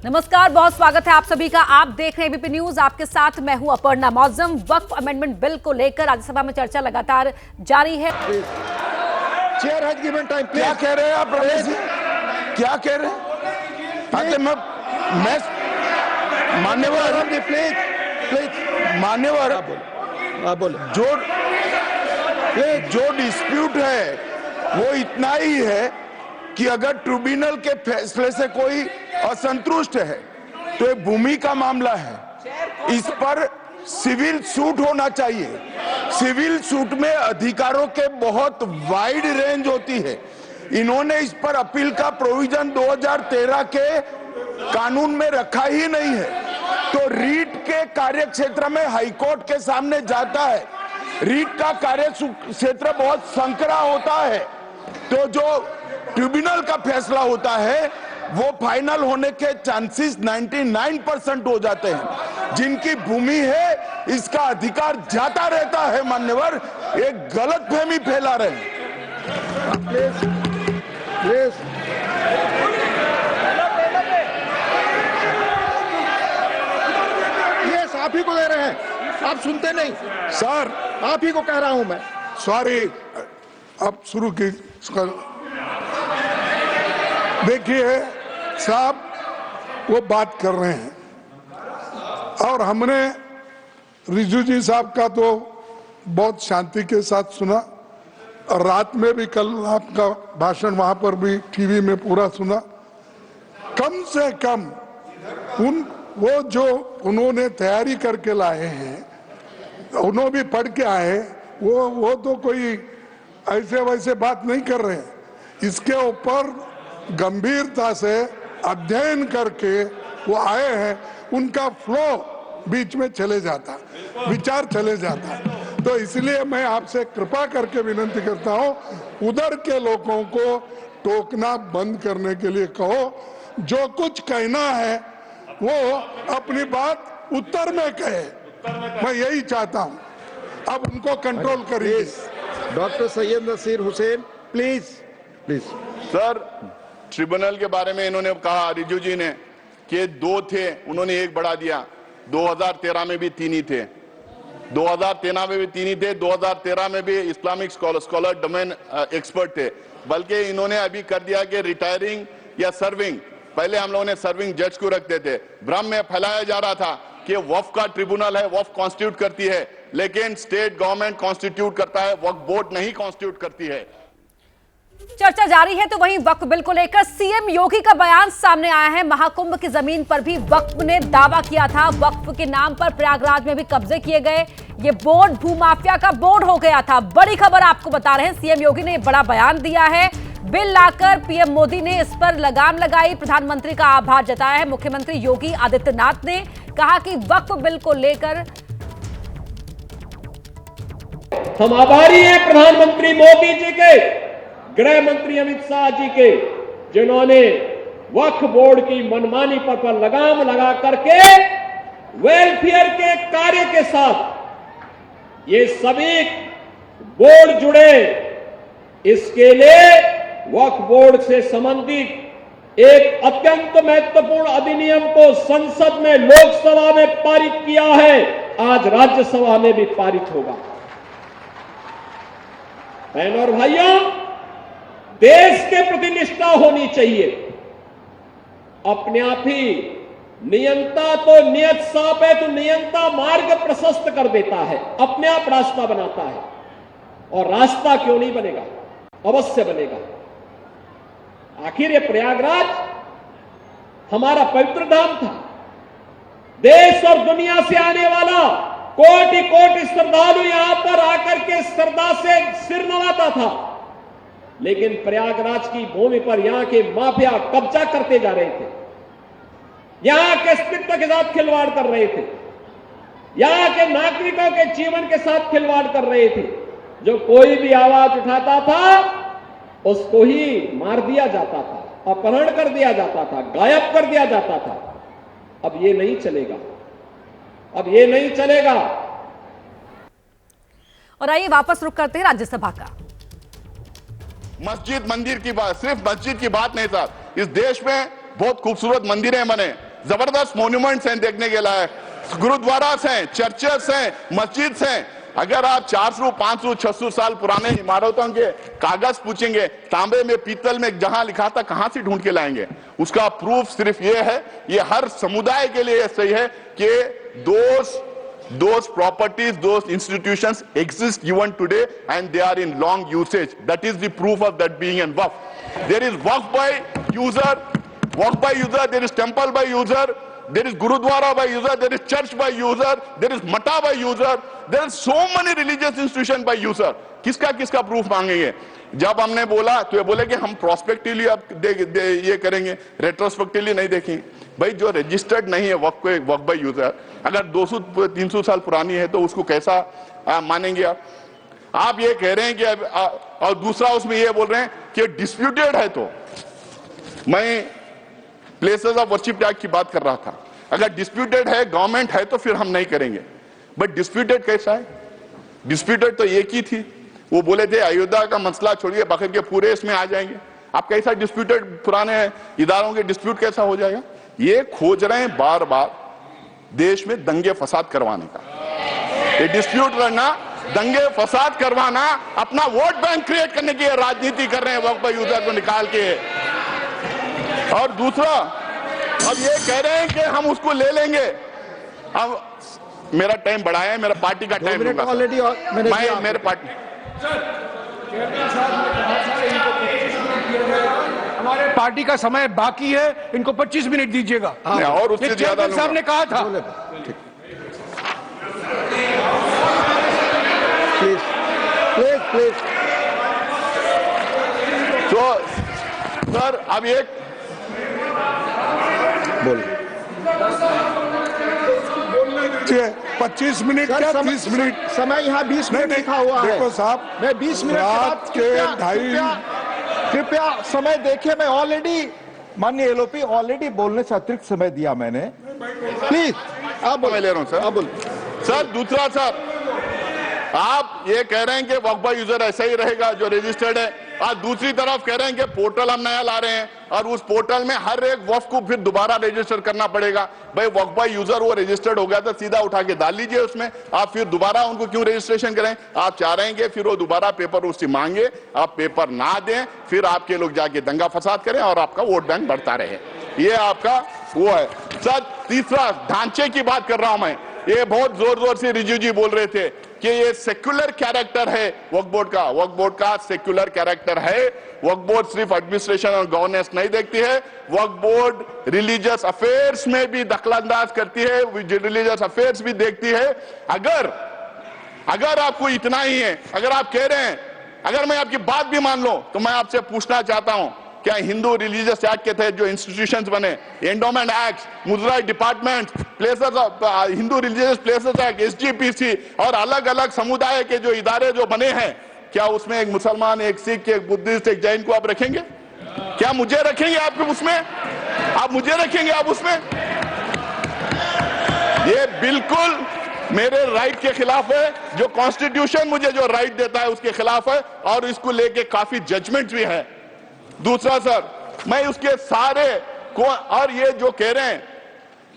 नमस्कार, बहुत स्वागत है आप सभी का। आप देख रहे हैं एबीपी न्यूज। आपके साथ मैं हूं अपर्णा मौजम। वक्फ अमेंडमेंट बिल को लेकर राज्यसभा में चर्चा लगातार जारी है। Chair has given time. क्या कह रहे हैं आप रमेश जी? क्या कह रहे हैं? मैं मान्यवर प्लीज मान्यवर आप बोले। जो डिस्प्यूट है वो इतना ही है कि अगर ट्रिब्यूनल के फैसले से कोई असंतुष्ट है तो ये भूमि का मामला है, इस पर सिविल सूट होना चाहिए। सिविल सूट में अधिकारों के बहुत वाइड रेंज होती है। इन्होंने इस पर अपील का प्रोविजन 2013 के कानून में रखा ही नहीं है, तो रीट के कार्य क्षेत्र में हाईकोर्ट के सामने जाता है। रीट का कार्य क्षेत्र बहुत संकरा होता है, तो जो ट्रिब्यूनल का फैसला होता है वो फाइनल होने के चांसेस 99% हो जाते हैं। जिनकी भूमि है इसका अधिकार जाता रहता है। मान्यवर, एक गलतफहमी फैला रहे हैं। प्लीज यस, आप ही को दे रहे हैं, आप सुनते नहीं सर, आप ही को कह रहा हूं मैं। सॉरी, अब शुरू की। देखिए साहब, वो बात कर रहे हैं और हमने रिजू जी साहब का तो बहुत शांति के साथ सुना, और रात में भी कल आपका भाषण वहां पर भी टीवी में पूरा सुना। कम से कम वो जो उन्होंने तैयारी करके लाए हैं, उन्होंने भी पढ़ के आए, वो तो कोई ऐसे वैसे बात नहीं कर रहे हैं। इसके ऊपर गंभीरता से अध्ययन करके वो आए हैं। उनका फ्लो बीच में चले जाता, विचार चले जाता। तो इसलिए मैं आपसे कृपा करके विनती करता हूं, उधर के लोगों को टोकना बंद करने के लिए कहो। जो कुछ कहना है वो अपनी बात उत्तर में कहे, मैं यही चाहता हूं। अब उनको कंट्रोल करिए। Doctor Syed Naseer Hussain, please please. Sir, tribunal के बारे में इन्होंने कहा, रिजू जी ने, कि 2 थे, उन्होंने 1 बढ़ा दिया। 2013 में भी 3 ही थे। 2013 में भी 3 ही थे। 2013 में भी इस्लामिक स्कॉलर डोमेन एक्सपर्ट थे। बल्कि इन्होंने अभी कर दिया कि रिटायरिंग या सर्विंग, पहले हम लोगों ने सर्विंग जज को रखते थे। भ्रम में फैलाया जा रहा था कि वक्फ का ट्रिब्यूनल है, वक्फ कॉन्स्टिट्यूट करती है, लेकिन स्टेट गवर्नमेंट कॉन्स्टिट्यूट करता है, वक्फ बोर्ड नहीं कॉन्स्टिट्यूट करती है। चर्चा जारी है तो वहीं वक्फ बिल को लेकर सीएम योगी का बयान सामने आया है। महाकुंभ की जमीन पर भी वक्फ ने दावा किया था। वक्फ के नाम पर प्रयागराज में भी कब्जे किए गए। ये बोर्ड भूमाफिया का बोर्ड हो गया था। बड़ी खबर आपको बता रहे हैं, सीएम योगी ने बड़ा बयान दिया है। बिल लाकर पीएम मोदी ने इस पर लगाम लगाई। प्रधानमंत्री का आभार जताया है। मुख्यमंत्री योगी आदित्यनाथ ने कहा कि वक्फ बिल को लेकर हम आभारी हैं प्रधानमंत्री मोदी जी के, गृह मंत्री अमित शाह जी के, जिन्होंने वक्फ बोर्ड की मनमानी पर लगाम लगा करके वेलफेयर के कार्य के साथ ये सभी बोर्ड जुड़े। इसके लिए वक्फ बोर्ड से संबंधित एक अत्यंत महत्वपूर्ण अधिनियम को संसद में, लोकसभा में पारित किया है। आज राज्यसभा में भी पारित होगा। बहनों और भाइयों, देश के प्रति निष्ठा होनी चाहिए। अपने आप ही नियंता तो नियत साफ है, तो नियंता मार्ग प्रशस्त कर देता है, अपने आप रास्ता बनाता है। और रास्ता क्यों नहीं बनेगा, अवश्य बनेगा। आखिर ये प्रयागराज हमारा पवित्र धाम था। देश और दुनिया से आने वाला कोटि कोटि श्रद्धालु यहां पर आकर के श्रद्धा से सिर नवाता था, लेकिन प्रयागराज की भूमि पर यहां के माफिया कब्जा करते जा रहे थे। यहां के अस्तित्व के साथ खिलवाड़ कर रहे थे। यहां के नागरिकों के जीवन के साथ खिलवाड़ कर रहे थे। जो कोई भी आवाज उठाता था उसको ही मार दिया जाता था, अपहरण कर दिया जाता था, गायब कर दिया जाता था। अब ये नहीं चलेगा, अब ये नहीं चलेगा। और आइए वापस रुक करते हैं राज्यसभा का। मस्जिद मंदिर की बात, सिर्फ मस्जिद की बात नहीं साहब, इस देश में बहुत खूबसूरत मंदिरें बने, जबरदस्त मॉन्यूमेंट्स हैं देखने के लायक, गुरुद्वारास हैं, चर्चेस हैं, मस्जिद हैं। अगर आप 400, 500, 600 साल पुराने इमारतों के कागज पूछेंगे, तांबे में, पीतल में जहां लिखा था, कहां से ढूंढ के लाएंगे? उसका प्रूफ सिर्फ ये है, ये हर समुदाय के लिए सही है कि those properties, those institutions exist even today and they are in long usage. That is the proof of that being in waqf. There is waqf by user, there is temple by user, there is gurudwara by user, there is church by user, there is mata by user, there are so many religious institutions by user. किसका proof मांगेंगे? जब हमने बोला तो ये बोले कि हम प्रोस्पेक्टिवली अब ये करेंगे, रेट्रोस्पेक्टिवली नहीं देखेंगे। भाई जो रजिस्टर्ड नहीं है वक्फ बाय यूजर, अगर 200-300 साल पुरानी है तो उसको कैसा मानेंगे आप ये कह रहे हैं कि और दूसरा उसमें ये बोल रहे हैं कि डिस्प्यूटेड है। तो मैं प्लेसेस ऑफ वर्शिप टैग की बात कर रहा था। अगर डिस्प्यूटेड है, गवर्नमेंट है, तो फिर हम नहीं करेंगे। बट डिस्प्यूटेड कैसा है? डिस्प्यूटेड तो एक ही थी, वो बोले थे अयोध्या का मसला छोड़िए, बाकी के पूरे इसमें आ जाएंगे। आप कैसा डिस्प्यूटेड पुराने इदारों के डिस्प्यूट कैसा हो जाएगा? ये खोज रहे हैं बार बार देश में दंगे फसाद करवाने का। ये डिस्प्यूट करना, दंगे फसाद करवाना, अपना वोट बैंक क्रिएट करने की राजनीति कर रहे हैं वक्फ बाय यूजर को निकाल के। और दूसरा, अब ये कह रहे हैं कि हम उसको ले लेंगे। अब मेरा टाइम बढ़ा है, मेरा पार्टी का टाइम ऑलरेडी मैं मेरे पार्टी हमारे पार्टी का समय बाकी है, इनको 25 मिनट दीजिएगा। और उससे ज्यादा साहब ने कहा था। प्लीज तो सर अब एक बोलिए 25 मिनट क्या 30 मिनट? समय यहाँ 20 मिनट लिखा हुआ है। देखो साहब, मैं 20 मिनट रात के 2:30 कृपया समय देखिए। मैं ऑलरेडी माननीय एलओपी ऑलरेडी बोलने से अतिरिक्त समय दिया मैंने। प्लीज आप मैं ले रहा हूं सर। आप बोलिए सर दूसरा, सर आप ये कह रहे हैं कि वक्फ बाय यूजर ऐसा ही रहेगा जो रजिस्टर्ड है, और दूसरी तरफ कह रहे हैं कि पोर्टल हम नया ला रहे हैं और उस पोर्टल में हर एक वक्फ को फिर दोबारा रजिस्टर करना पड़ेगा। भाई वक्फ बाय यूजर वो रजिस्टर्ड हो गया तो सीधा उठा के डाल लीजिए उसमें, आप फिर दोबारा उनको क्यों रजिस्ट्रेशन करें? आप चाह रहे हैं कि फिर वो दोबारा पेपर उससे मांगे, आप पेपर ना दें, फिर आपके लोग जाके दंगा फसाद करें और आपका वोट बैंक बढ़ता रहे। ये आपका वो है। सर तीसरा, ढांचे की बात कर रहा हूं मैं। ये बहुत जोर जोर से रिजू जी बोल रहे थे कि ये सेक्युलर कैरेक्टर है वक्फ बोर्ड का सेक्युलर कैरेक्टर है। वक्फ बोर्ड सिर्फ एडमिनिस्ट्रेशन और गवर्नेंस नहीं देखती है, वक्फ बोर्ड रिलीजियस अफेयर्स में भी दखलंदाज करती है, रिलीजियस अफेयर्स भी देखती है। अगर आपको इतना ही है, अगर आप कह रहे हैं, अगर मैं आपकी बात भी मान लूं, तो मैं आपसे पूछना चाहता हूं, क्या हिंदू रिलीजियस एक्ट के तहत जो इंस्टीट्यूशंस बने, endowment act, Muzrai department, places of Hindu religious places act, SGPC और अलग अलग समुदाय के जो इदारे जो बने हैं, क्या उसमें एक मुसलमान, एक सिख, एक बुद्धिस्ट, एक जैन को आप रखेंगे? क्या मुझे रखेंगे आप उसमें? आप मुझे रखेंगे आप उसमें? ये बिल्कुल मेरे राइट के खिलाफ है। जो कॉन्स्टिट्यूशन मुझे जो राइट देता है उसके खिलाफ है, और इसको लेके काफी जजमेंट भी है। दूसरा सर, मैं उसके सारे को, और ये जो कह रहे हैं,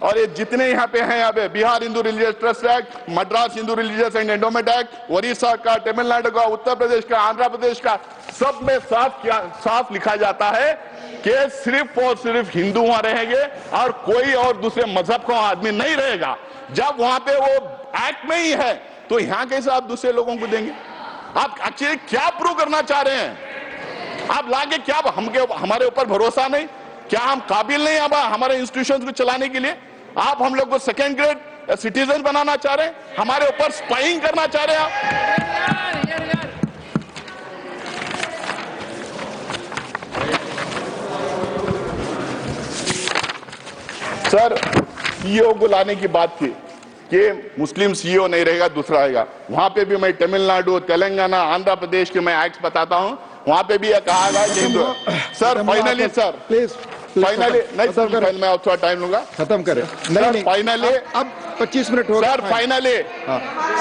और ये जितने यहाँ पे हैं, यहाँ पे Bihar Hindu religious trust act, Madras Hindu religious and endowment act, Orissa का, तमिलनाडु का, उत्तर प्रदेश का, आंध्र प्रदेश का, सब में साफ लिखा जाता है कि सिर्फ और सिर्फ हिंदू वहां रहेंगे और कोई और दूसरे मजहब का आदमी नहीं रहेगा। जब वहां पे वो एक्ट में ही है, तो यहाँ कैसे आप दूसरे लोगों को देंगे? आप एक्चुअली क्या प्रूव करना चाह रहे हैं? आप लाके क्या हमारे ऊपर भरोसा नहीं? क्या हम काबिल नहीं हमारे इंस्टीट्यूशंस को चलाने के लिए? आप हम लोग को सेकेंड ग्रेड सिटीजन बनाना चाह रहे हैं, हमारे ऊपर स्पाइंग करना चाह रहे हैं आप। सर सीईओ को लाने की बात थी कि मुस्लिम सीईओ नहीं रहेगा, दूसरा आएगा। वहां पे भी मैं तमिलनाडु, तेलंगाना, आंध्र प्रदेश के मैं एक्ट बताता हूं, वहां पे भी कहा गया कि sir finally, sir please finally, नहीं सर मैं थोड़ा टाइम लूंगा, खत्म करें। नहीं फाइनली अब 25 मिनट हो गए sir. Finally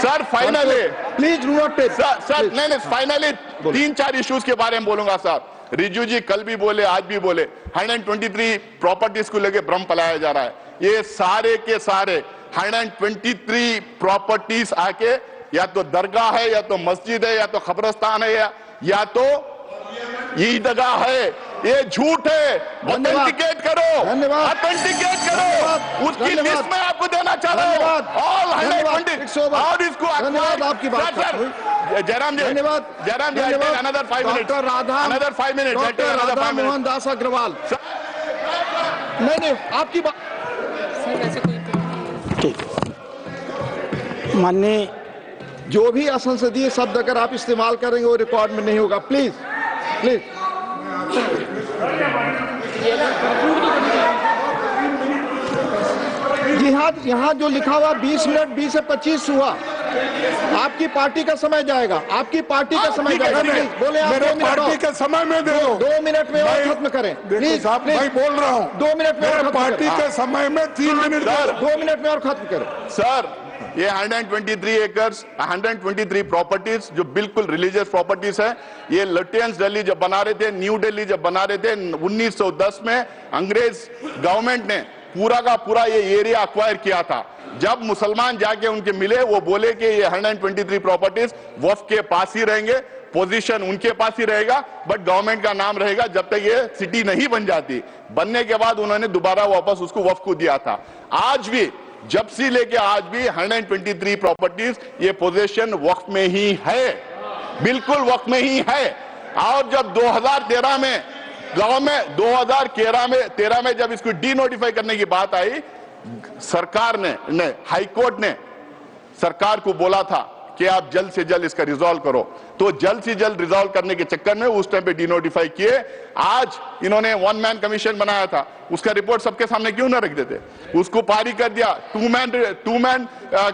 sir, finally please do not take sir नहीं फाइनली 3-4 इश्यूज के बारे में बोलूंगा सर। रिजू जी कल भी बोले, आज भी बोले 123 प्रॉपर्टीज को लेके भ्रम फैलाया जा रहा है। ये सारे के सारे 123 प्रॉपर्टीज आके या तो दरगाह है, या तो मस्जिद है, या तो कब्रिस्तान है, या तो ईदगाह है। ये झूठ है। ऑथेंटिकेट करो, धन्यवाद। ऑथेंटिकेट करो। उसकी लिस्ट में आपको देना चाह रहा हूं। ऑल 120 और इसको धन्यवाद। आपकी बात जयराम जी, धन्यवाद। Jairam ji, another 5 minute, doctor Radha, another 5 minute, doctor Radha Mohan Das Agarwal. नहीं, आपकी बात। माननीय जो भी असंसदीय शब्द अगर आप इस्तेमाल करेंगे वो रिकॉर्ड में नहीं होगा। Please please. जी हाँ, यहाँ जो लिखा हुआ 20 मिनट 20 से 25 हुआ। आपकी पार्टी का समय जाएगा, आपकी पार्टी का समय जाएगा। प्लीज बोले आप। मेरे 2 मिनट पार्टी और। के समय में दे दो। 2 मिनट में और खत्म करें देखो प्लीज। साहब, मैं बोल रहा हूँ 2 मिनट में और मेरे खत्म पार्टी करें। के समय में 3 मिनट दे दो। 2 मिनट में और खत्म करें। सर, ये 123 एकर्स, 123 प्रॉपर्टीज जो बिल्कुल रिलीजियस प्रॉपर्टीज है। ये लुटियंस दिल्ली जब बना रहे थे, न्यू दिल्ली जब बना रहे थे 1910 में, अंग्रेज गवर्नमेंट ने पूरा का पूरा ये एरिया अक्वायर किया था। जब मुसलमान जाके उनके मिले, वो बोले कि ये 123 प्रॉपर्टीज वक्फ के पास ही रहेंगे, पोजीशन उनके पास ही रहेगा, बट गवर्नमेंट का नाम रहेगा जब तक ये सिटी नहीं बन जाती। बनने के बाद उन्होंने दोबारा वापस उसको वक्फ को दिया था। आज भी, जब से लेके आज भी 123 प्रॉपर्टीज ये पोजीशन वक्फ में ही है, बिल्कुल वक्फ में ही है। और जब 2013 में गवर्नमेंट 2013 में जब इसको डी नोटिफाई करने की बात आई, सरकार ने हाईकोर्ट ने सरकार को बोला था कि आप जल्द से जल्द इसका रिजॉल्व करो। तो जल्द से जल्द रिजॉल्व करने के चक्कर में उस टाइम पे डी नोटिफाई किए। आज इन्होंने 1 मैन कमीशन बनाया था, उसका रिपोर्ट सबके सामने क्यों ना रख देते? उसको पारी कर दिया। 2 मैन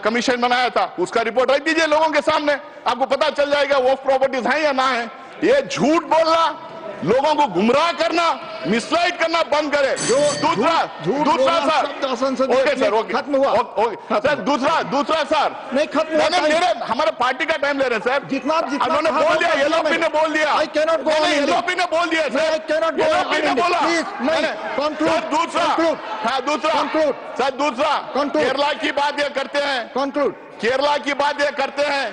कमीशन बनाया था, उसका रिपोर्ट रख दीजिए लोगों के सामने, आपको पता चल जाएगा वो प्रॉपर्टीज हैं या ना है। ये झूठ बोलना, लोगों को गुमराह करना, मिसगाइड करना बंद करें। दूसरा सर, ओके सर, ओके खत्म हुआ। सर दूसरा सर, नहीं खत्म हुआ। मेरे हमारे पार्टी का टाइम ले रहे हैं सर। जितना उन्होंने बोल दिया, एलओपी ने बोल दिया, एलओपी ने बोल दिया सर, एलओपी ने बोला। दूसरा केरला की बात ये करते हैं, केरला की बात ये करते हैं,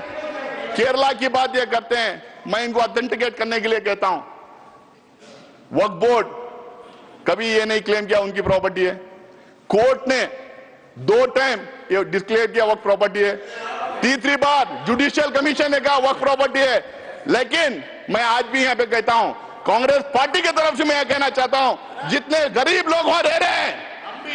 केरला की बात ये करते हैं। मैं इनको ऑथेंटिकेट करने के लिए कहता हूं, वक्फ बोर्ड कभी ये नहीं क्लेम किया उनकी प्रॉपर्टी है। कोर्ट ने 2 टाइम ये डिक्लेयर किया वक्फ प्रॉपर्टी है। तीसरी बार जुडिशियल कमीशन ने कहा वक्फ प्रॉपर्टी है। लेकिन मैं आज भी यहां पे कहता हूं, कांग्रेस पार्टी की तरफ से मैं यह कहना चाहता हूं, जितने गरीब लोग वहां रह रहे हैं,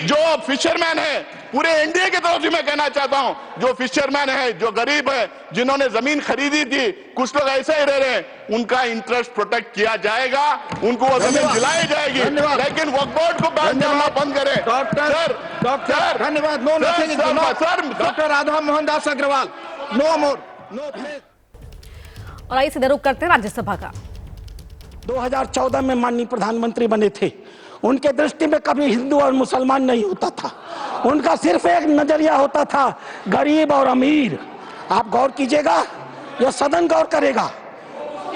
जो फिशरमैन है, पूरे इंडिया की तरफ से मैं कहना चाहता हूं, जो फिशरमैन है, जो गरीब है, जिन्होंने जमीन खरीदी थी, कुछ लोग ऐसे ही रह रहे हैं, उनका इंटरेस्ट प्रोटेक्ट किया जाएगा, उनको वो जमीन दिलाई जाएगी। लेकिन वक्फ बोर्ड को बैन करना बंद करें। डॉक्टर धन्यवाद। No nothing sir. Doctor Radha Mohan Das Agarwal, no more, no please. और आइए सीधे रुख करते हैं राज्यसभा का। 2014 में माननीय प्रधानमंत्री बने थे। उनके दृष्टि में कभी हिंदू और मुसलमान नहीं होता था, उनका सिर्फ एक नजरिया होता था, गरीब और अमीर। आप गौर कीजिएगा, यह सदन गौर करेगा।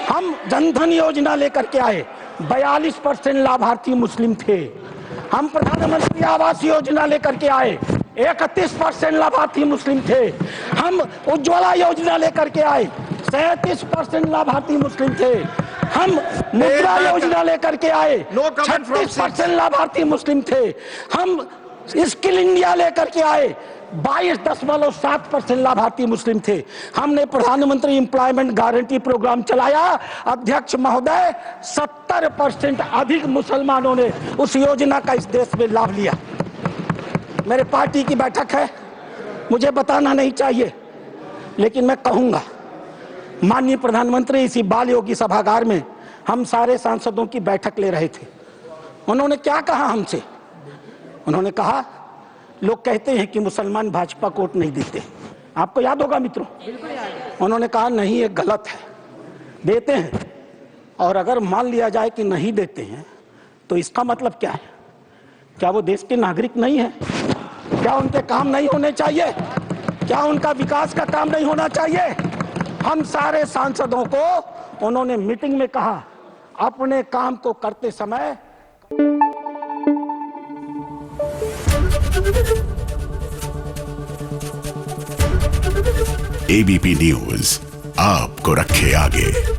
हम जनधन योजना लेकर के आए, 42% लाभार्थी मुस्लिम थे। हम प्रधानमंत्री आवास योजना लेकर के आए, 31% लाभार्थी मुस्लिम थे। हम उज्ज्वला योजना लेकर के आए, 37% लाभार्थी मुस्लिम थे। हम मुद्रा योजना लेकर के आए, 36% लाभार्थी मुस्लिम थे। हम स्किल इंडिया लेकर के आए, 22.7% लाभार्थी मुस्लिम थे। हमने प्रधानमंत्री एम्प्लॉयमेंट गारंटी प्रोग्राम चलाया, अध्यक्ष महोदय 70% अधिक मुसलमानों ने उस योजना का इस देश में लाभ लिया। मेरे पार्टी की बैठक है, मुझे बताना नहीं चाहिए, लेकिन मैं कहूंगा, माननीय प्रधानमंत्री इसी बाल योगी सभागार में हम सारे सांसदों की बैठक ले रहे थे। उन्होंने क्या कहा हमसे? उन्होंने कहा, लोग कहते हैं कि मुसलमान भाजपा को वोट नहीं देते। आपको याद होगा मित्रों, उन्होंने कहा नहीं, ये गलत है, देते हैं। और अगर मान लिया जाए कि नहीं देते हैं, तो इसका मतलब क्या है? क्या वो देश के नागरिक नहीं है? क्या उनके काम नहीं होने चाहिए? क्या उनका विकास का काम नहीं होना चाहिए? हम सारे सांसदों को उन्होंने मीटिंग में कहा, अपने काम को करते समय एबीपी न्यूज आपको रखे आगे।